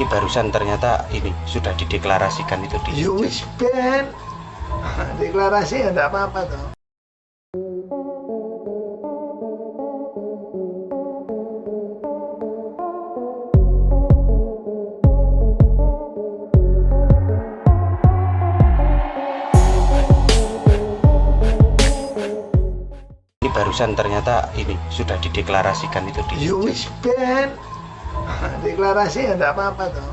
Ini barusan ternyata ini sudah dideklarasikan itu di Wis ben deklarasi ya enggak apa-apa toh. Ini barusan ternyata ini sudah dideklarasikan itu di Wis ben deklarasi ya enggak apa-apa toh.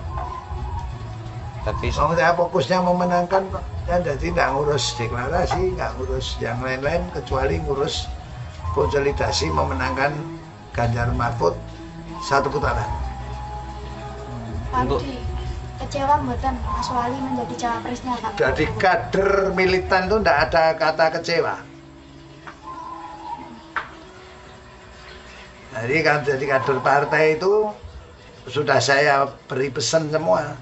Tapi Saya fokusnya memenangkan kok. Ya jadi nggak ngurus deklarasi, nggak ngurus yang lain-lain kecuali ngurus konsolidasi memenangkan Ganjar Mahfud satu putaran. Untuk kecewa mboten Mas Wali menjadi cawapresnya Pak? Jadi kader militan itu nggak ada kata kecewa. Jadi kan jadi kader partai itu sudah saya beri pesan semua.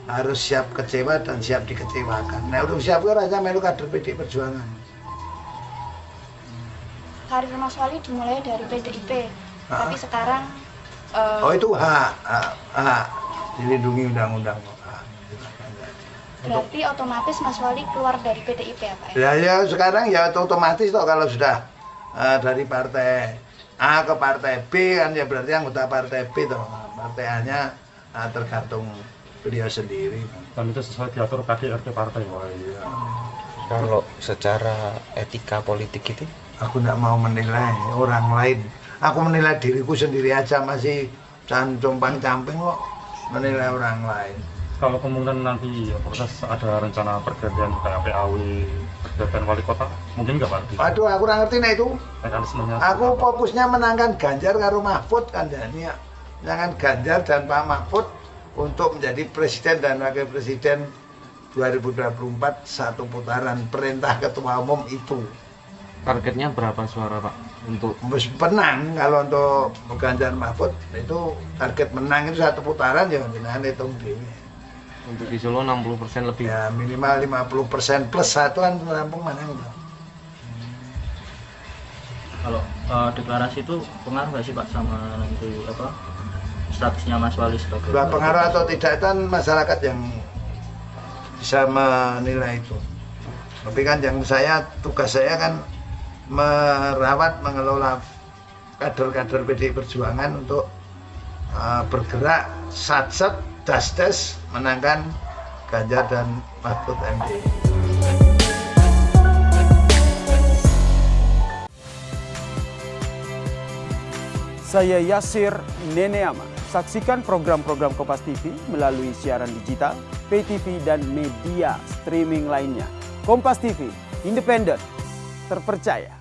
Harus siap kecewa dan siap dikecewakan. Nah, udah siap kan aja melu kader PDI Perjuangan. Karir Mas Wali dimulai dari PDIP, tapi sekarang Oh itu hak dilindungi undang-undang. berarti otomatis Mas Wali keluar dari PDIP ya Pak? Ya sekarang ya otomatis toh kalau sudah dari partai A ke partai B kan ya berarti anggota partai B toh. Partai A-nya tergantung beliau sendiri. Dan itu sesuai diatur KDRT partai. Oh iya. kalau secara etika politik itu Aku tidak mau menilai orang lain. Aku menilai diriku sendiri aja masih compang-camping kok menilai orang lain. Kalau kemungkinan nanti proses ada rencana pergantian kayak PAW, pergantian wali kota, mungkin nggak Pak? Waduh, aku nggak ngerti nih itu. Mekanismenya. Aku fokusnya menangkan Ganjar karo Mahfud kan jadi menangkan Ganjar dan Pak Mahfud untuk menjadi presiden dan wakil presiden 2024 satu putaran perintah ketua umum itu. targetnya berapa suara Pak untuk Mus menang kalau untuk Ganjar Mahfud itu target menang itu satu putaran ya jangan hitung diri. untuk di Solo 60% lebih Ya minimal 50% plus satu kan Lampung menang itu. Kalau deklarasi itu pengaruh nggak sih Pak sama nanti apa statusnya Mas Wali sebagai Bahwa pengaruh atau tidak itu kan masyarakat yang bisa menilai itu. Tapi kan yang tugas saya kan merawat, mengelola kader-kader PDI Perjuangan untuk bergerak sat-sat, das-das menangkan Ganjar dan Mahfud MD. Saya Yasir Neneama. Saksikan program-program Kompas TV melalui siaran digital, pay TV, dan media streaming lainnya. Kompas TV, independen, terpercaya.